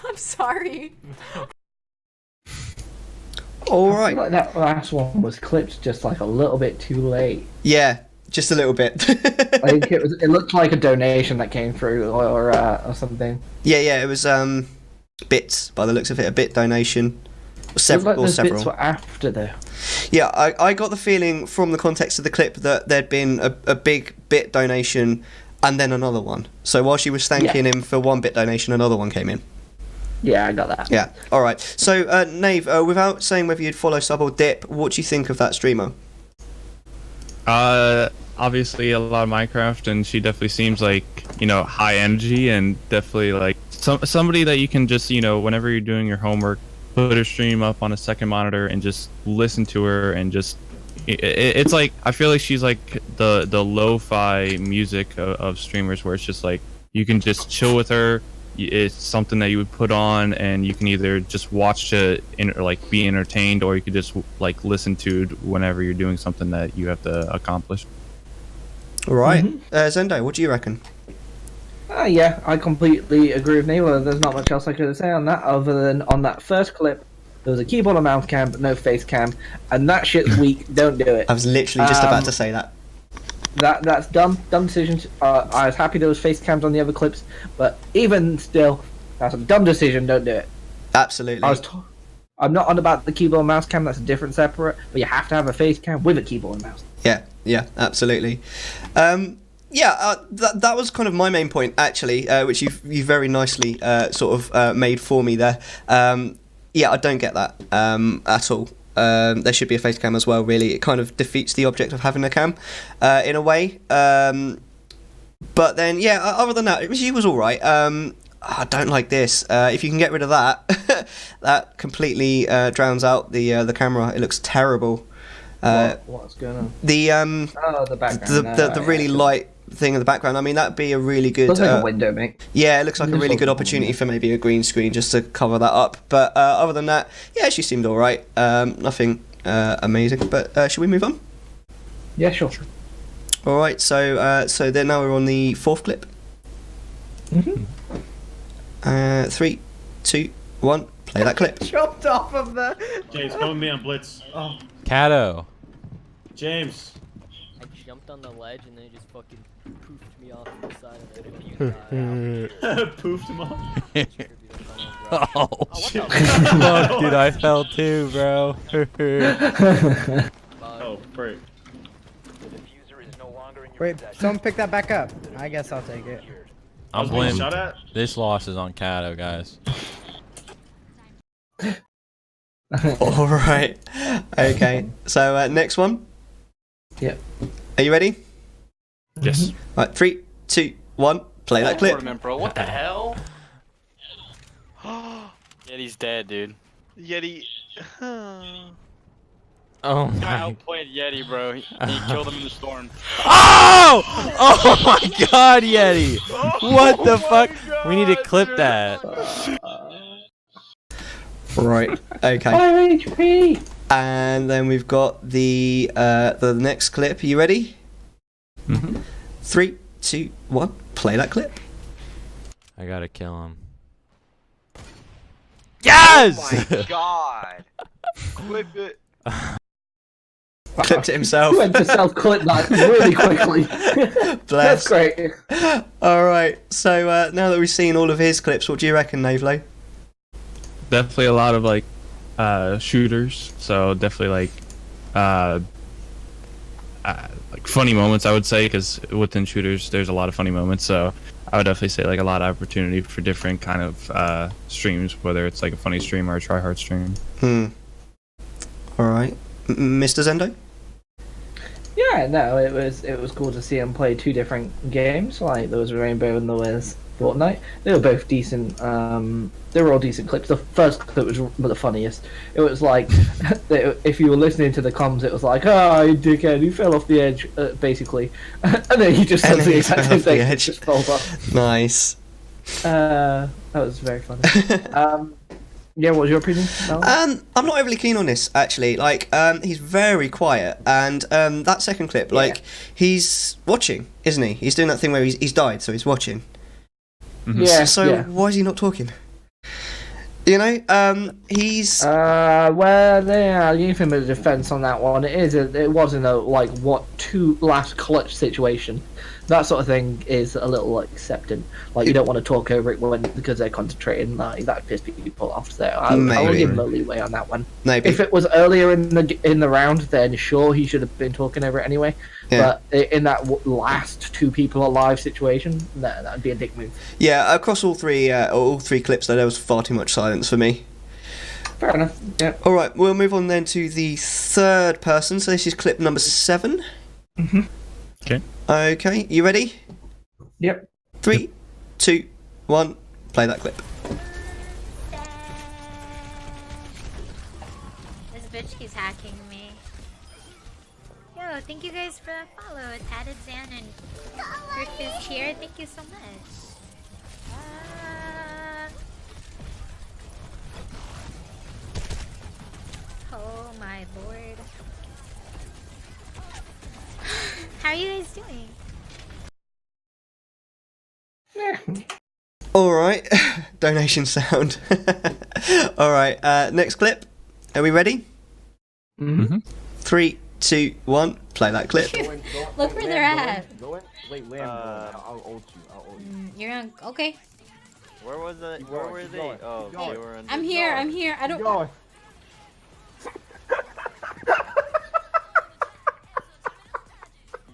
I'm sorry.
All
I
right.
feel like that last one was clipped just like a little bit too late.
Yeah, just a little bit.
I think it looked like a donation that came through or something.
Yeah, it was bits by the looks of it, a bit donation. Several,
It
or
looked like those
several.
bits were after though.
Yeah, I got the feeling from the context of the clip that there'd been a big bit donation and then another one. So while she was thanking him for one bit donation, another one came in.
Yeah, I got that.
Yeah, all right. So, Nave, without saying whether you'd follow, sub, or dip, what do you think of that streamer?
Obviously a lot of Minecraft, and she definitely seems like, high energy, and definitely like somebody that you can just, whenever you're doing your homework, put her stream up on a second monitor and just listen to her, and just it's like, I feel like she's like the lo-fi music of streamers, where it's just like you can just chill with her. It's something that you would put on, and you can either just watch to be entertained, or you could just like listen to whenever you're doing something that you have to accomplish.
All right. Zendo, what do you reckon?
Yeah, I completely agree with Navelow. There's not much else I could say on that, other than on that first clip, there was a keyboard and mouse cam, but no face cam, and that shit's weak. Don't do it.
I was literally just about to say that.
That's dumb decision. I was happy there was face cams on the other clips, but even still, that's a dumb decision. Don't do it.
Absolutely.
I'm not on about the keyboard and mouse cam. That's a different separate. But you have to have a face cam with a keyboard and mouse.
Yeah, absolutely. yeah, that was kind of my main point actually, which you very nicely sort of made for me there. Yeah, I don't get that at all. There should be a face cam as well. Really, it kind of defeats the object of having a cam in a way. But then, yeah, other than that, she was all right. I don't like this. If you can get rid of that, that completely drowns out the camera. It looks terrible.
What's going on?
The
the background.
the really light thing in the background. I mean, that'd be a really good.
Looks like a window, mate.
Yeah, it looks like a really good opportunity for maybe a green screen just to cover that up. But other than that, yeah, she seemed all right. Nothing amazing. But should we move on?
Yeah, sure.
All right. So then now we're on the fourth clip. 3, 2, 1. Play that clip.
Chopped off of the.
James, come with me on Blitz. Oh,
Cato.
James.
I jumped on the ledge and then it just fucking poofed me off to the side of it.
Poofed him off.
Oh, fuck, dude, I fell too, bro.
Oh, break.
Wait, someone pick that back up. I guess I'll take it.
I'm
being
blaming.
shot at?
This loss is on Cato, guys.
All right. Okay. So next one.
Yep.
Are you ready?
Yes.
All right. 3, 2, 1. Play that clip.
Bro, what the hell? Yeti's dead, dude.
Yeti.
Oh
I
my.
outplayed Yeti, bro. He killed him in the storm.
Oh! Oh my God, Yeti! What the fuck? We need to clip that.
Right. Okay.
5 HP.
And then we've got the next clip. Are you ready? 3, 2, 1. Play that clip.
I gotta kill him. Yes!
Oh my god. Clip it.
Clipped it himself.
He went to self-clip that really quickly.
Bless.
That's great.
All right. So now that we've seen all of his clips, what do you reckon, Navelow?
Definitely a lot of like shooters. So definitely like funny moments, I would say, because within shooters there's a lot of funny moments. So I would definitely say like a lot of opportunity for different kind of streams, whether it's like a funny stream or a try hard stream.
All right. Mr. Zendo?
Yeah, no, it was cool to see him play 2 different games. Like there was Rainbow and there was Fortnite. They were both decent. They were all decent clips. The first clip was the funniest. It was like if you were listening to the comms, it was like, "Oh, you dickhead, you fell off the edge," basically, and then he just says the exact same thing. Just falls off.
Nice.
That was very funny. Yeah, what was your opinion, Mel?
I'm not overly keen on this actually. Like, he's very quiet, and that second clip, like, he's watching, isn't he? He's doing that thing where he's died, so he's watching.
Yeah.
So why is he not talking? You know, he's.
Well, yeah, I'll give him a defense on that one. It wasn't a like two last clutch situation. That sort of thing is a little like accepted. Like you don't want to talk over it because they're concentrating. Like that piss people off. So I will give him a leeway on that one.
Maybe.
If it was earlier in the round, then sure he should have been talking over it anyway.
Yeah.
But in that last 2 people alive situation, no, that'd be a dick move.
Yeah, across all three clips, though, there was far too much silence for me.
Fair enough. Yeah.
All right, we'll move on then to the third person. So this is clip number 7.
Okay.
Okay, you ready?
Yep.
3, 2, 1. Play that clip.
This bitch keeps hacking me. Yo, thank you guys for that follow. Tatted Zan and Rick is here. Thank you so much. Oh my lord. How are you guys doing?
All right, donation sound. All right, next clip. Are we ready? 3, 2, 1. Play that clip.
Look where they're at.
Wait, where I'll ult you.
You're on. Okay.
Where was it? Where were they? Oh, they were in.
I'm here. I'm here. I don't.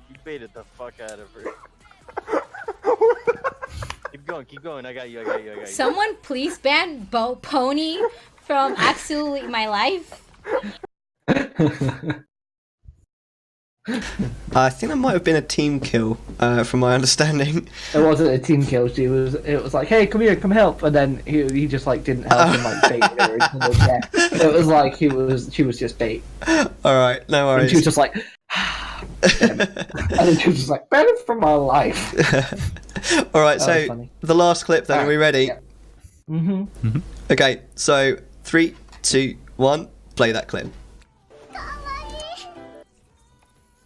You baited the fuck out of her. Keep going. I got you.
Someone please ban Pony from Absolutely My Life.
I think that might have been a team kill, from my understanding.
It wasn't a team kill. It was like, hey, come here, come help, and then he just like didn't help and like bait her into the death. It was like she was just bait.
All right, no worries.
And she was just like, and then she was just like, better for my life.
All right, so the last clip. Then, are we ready?
Yeah. Mm-hmm.
Okay, so 3, 2, 1, play that clip.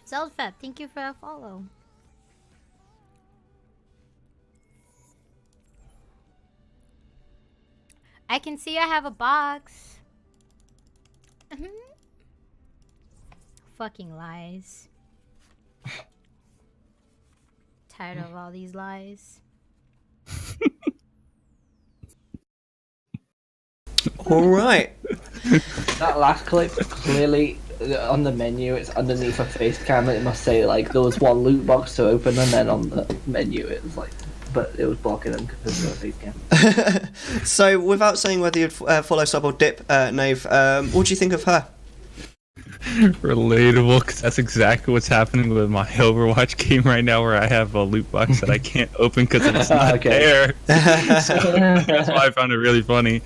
Zeldfab, thank you for a follow. I can see I have a box. Fucking lies. Tired of all these lies.
All right.
That last clip clearly on the menu. It's underneath a face cam. It must say like there was one loot box to open, and then on the menu it was like, but it was blocking them because of the face cam.
So, without saying whether you'd follow, sub, or dip, Nave, what do you think of her?
Relatable, because that's exactly what's happening with my Overwatch game right now, where I have a loot box that I can't open because it's not there. So that's why I found it really funny.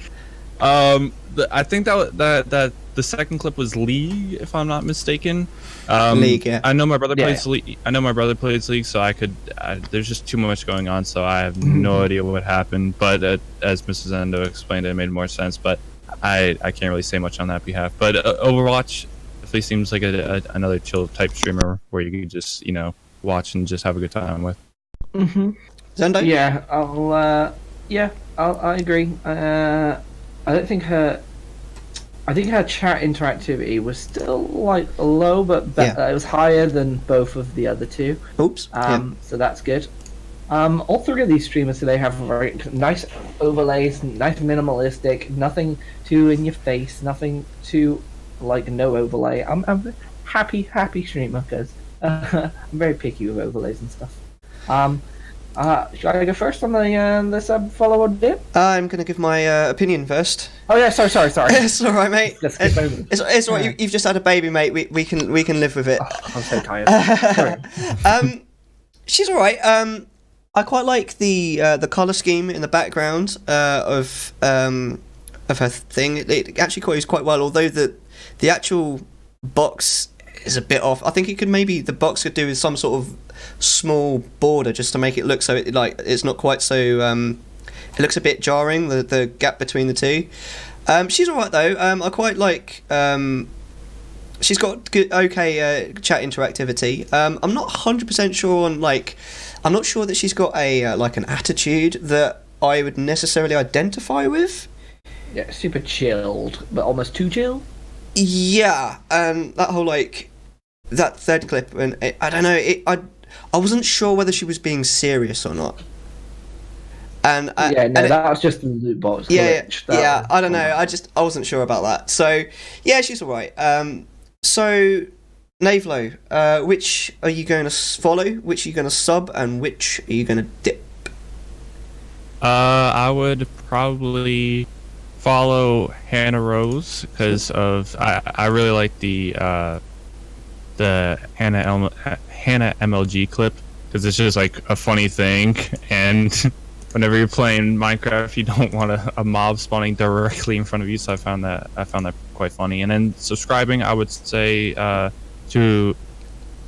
I think that the second clip was League, if I'm not mistaken.
League, yeah.
I know my brother plays League. I know my brother plays League, so I could. There's just too much going on, so I have no idea what happened. But as Mrs. Endo explained, it made more sense. But I can't really say much on that behalf. But Overwatch definitely seems like another chill type streamer where you can just watch and just have a good time with.
Zendo?
Yeah, I agree. I don't think her. I think her chat interactivity was still like low, but it was higher than both of the other two.
Oops.
So that's good. All three of these streamers today have very nice overlays, nice minimalistic, nothing too in your face, nothing too like no overlay. I'm a happy streamer because I'm very picky with overlays and stuff. Should I go first on the sub follow or dip?
I'm going to give my opinion first.
Oh yeah, sorry.
It's all right, mate.
Let's skip over.
It's all right. You've just had a baby, mate. We can live with it.
Oh, I'm so tired. Sorry.
She's all right. I quite like the color scheme in the background of her thing. It actually goes quite well, although the actual box is a bit off. I think the box could do with some sort of small border just to make it look so it's not quite so it looks a bit jarring, the gap between the two. She's alright though. I quite like she's got good chat interactivity. I'm not 100% sure on I'm not sure that she's got a an attitude that I would necessarily identify with.
Yeah, super chilled, but almost too chill.
Yeah, and that whole that third clip, and I don't know, I wasn't sure whether she was being serious or not. And
that was just the loot box glitch.
Yeah, I don't know. I wasn't sure about that. So yeah, she's all right. So Navelow, which are you going to follow? Which are you going to sub, and which are you going to dip?
I would probably follow Hannah Rose because I really like the Hannah MLG clip because it's just like a funny thing, and whenever you're playing Minecraft, you don't want a mob spawning directly in front of you. So I found that quite funny. And then subscribing, I would say to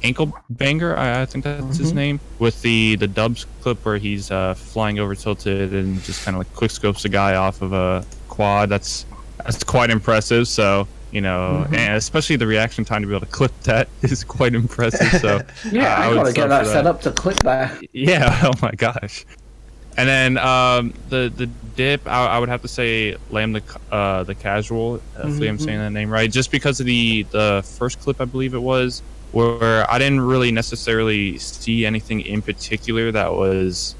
Ankle Banger, I think that's his name, with the dubs clip where he's flying over tilted and just kind of like quick scopes a guy off of a quad. That's quite impressive. So and especially the reaction time to be able to clip that is quite impressive. So
yeah, I gotta get that set up to clip that.
Yeah, oh my gosh. And then the dip, I would have to say Lamb the Casual. Hopefully I'm saying that name right. Just because of the first clip, I believe it was, where I didn't really necessarily see anything in particular that was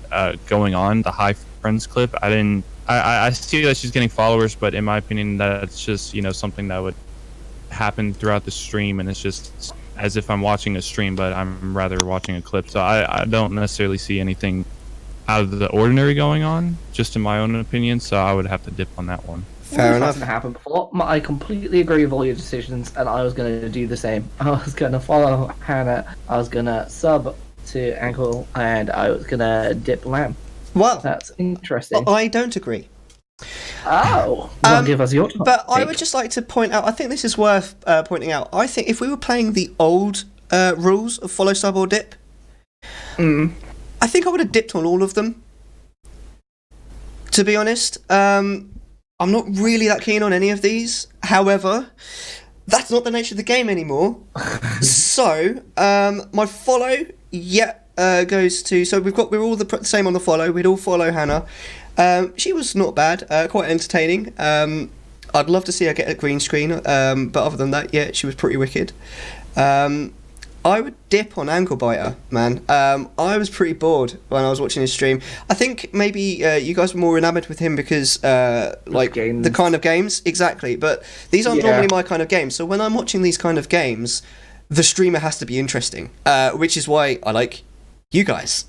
going on. The High Friends clip, I see that she's getting followers, but in my opinion, that's just something that would happen throughout the stream, and it's just as if I'm watching a stream, but I'm rather watching a clip. So I don't necessarily see anything out of the ordinary going on, just in my own opinion. So I would have to dip on that one.
Fair enough.
Hasn't happened before. I completely agree with all your decisions, and I was going to do the same. I was going to follow Hannah. I was going to sub to Ankle, and I was going to dip Lamb.
Well,
that's interesting.
I don't agree.
Oh, well, give us your
But I would just like to point out, I think this is worth pointing out. I think if we were playing the old rules of follow, sub, or dip, I think I would have dipped on all of them. To be honest, I'm not really that keen on any of these. However, that's not the nature of the game anymore. So, my follow, goes to. So we're all the same on the follow. We'd all follow Hannah. She was not bad, quite entertaining. I'd love to see her get a green screen, but other than that, yeah, she was pretty wicked. I would dip on Ankle Biter, man. I was pretty bored when I was watching his stream. I think maybe you guys were more enamoured with him because, the kind of games. Exactly, but these aren't normally my kind of games. So when I'm watching these kind of games, the streamer has to be interesting, which is why I like you guys.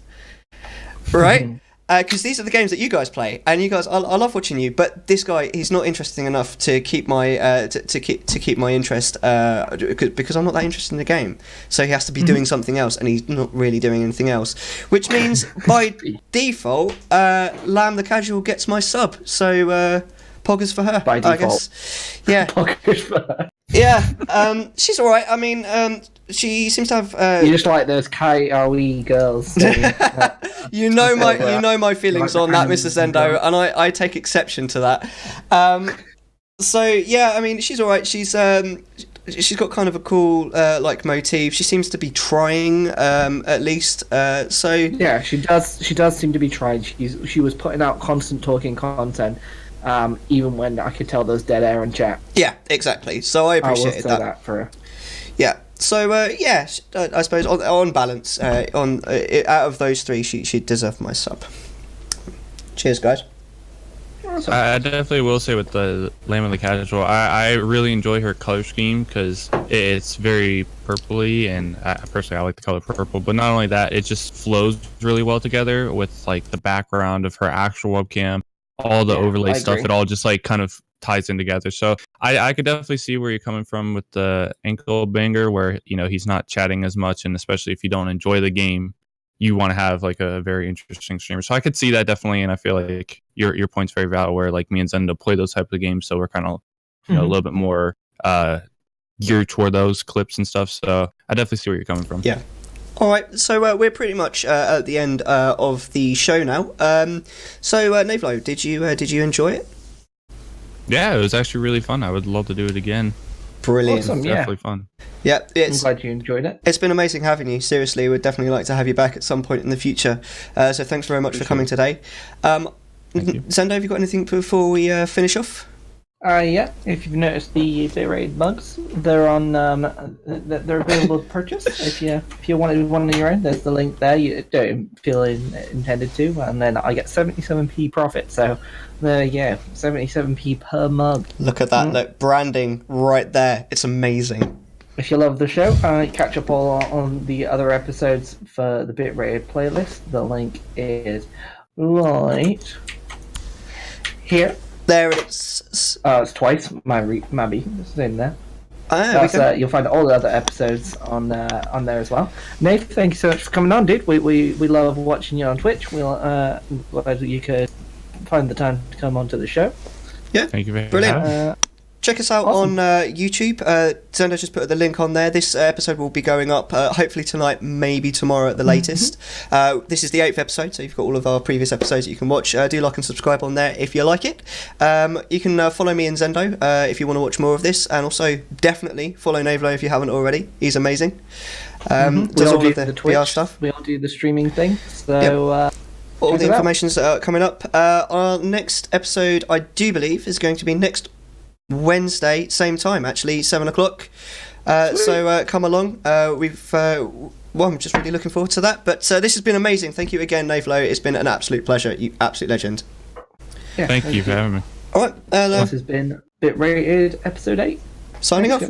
Right? Because these are the games that you guys play, and you guys, I love watching you. But this guy, he's not interesting enough to keep my to keep my interest, because I'm not that interested in the game. So he has to be doing something else, and he's not really doing anything else. Which means by default, Lamb the Casual gets my sub. So poggers for her.
By default,
I guess. Yeah.
Poggers for her.
Yeah. She's all right. I mean, she seems to have.
You just like those KOE girls.
You know my feelings on that, Mr. Zendo, and I take exception to that. So yeah, I mean, she's all right. She's got kind of a cool like motif. She seems to be trying, at least. So
yeah, she does seem to be trying. She was putting out constant talking content. Even when I could tell there's dead air in chat.
Yeah, exactly. So I appreciated
that for her.
Yeah. So I suppose on balance, out of those three, she deserved my sub. Cheers, guys.
Awesome.
I definitely will say with the Lamb of the Casual, I really enjoy her color scheme because it's very purpley, and personally I like the color purple. But not only that, it just flows really well together with like the background of her actual webcam. All the overlay stuff, it all just like kind of ties in together. So I could definitely see where you're coming from with the Ankle Banger, where he's not chatting as much, and especially if you don't enjoy the game, you want to have like a very interesting streamer. So I could see that definitely, and I feel like your point's very valid. Where like me and Zendo play those type of games, so we're kind of a little bit more geared toward those clips and stuff. So I definitely see where you're coming from.
Yeah. All right, so we're pretty much at the end of the show now. So Navelow, did you enjoy it?
Yeah, it was actually really fun. I would love to do it again.
Brilliant.
Awesome,
Definitely fun.
Yeah,
I'm glad you enjoyed it.
It's been amazing having you. Seriously, we'd definitely like to have you back at some point in the future. So thanks very much for coming today. Zendo, have you got anything before we finish off?
Yeah. If you've noticed the Bitrated mugs, they're on. They're available to purchase. If you wanted one on your own, there's the link there. You don't feel intended to, and then I get 77p profit. So there you go, 77p per mug.
Look at that! Look, branding right there. It's amazing.
If you love the show, catch up all on the other episodes for the Bitrated playlist. The link is right here.
There it is.
It's twice. Maybe it's in there. You'll find all the other episodes on there as well. Nate, thank you so much for coming on, dude. We love watching you on Twitch. We'll glad you could find the time to come onto the show.
Yeah,
thank you very much.
Brilliant. Check us out on YouTube. Zendo just put the link on there. This episode will be going up hopefully tonight, maybe tomorrow at the latest. This is the 8th episode, so you've got all of our previous episodes that you can watch. Do like and subscribe on there if you like it. You can follow me and Zendo if you want to watch more of this, and also definitely follow Navelow if you haven't already. He's amazing. Does all of the
Twitch
VR stuff.
We all do the streaming thing. So
all the information's coming up. Our next episode, I do believe, is going to be next Wednesday, same time, actually, 7 o'clock. So come along. I'm just really looking forward to that. But this has been amazing. Thank you again, Navelow. It's been an absolute pleasure. You absolute legend.
Yeah, thank you for having me.
All right.
This has been Bitrated episode 8.
Signing off.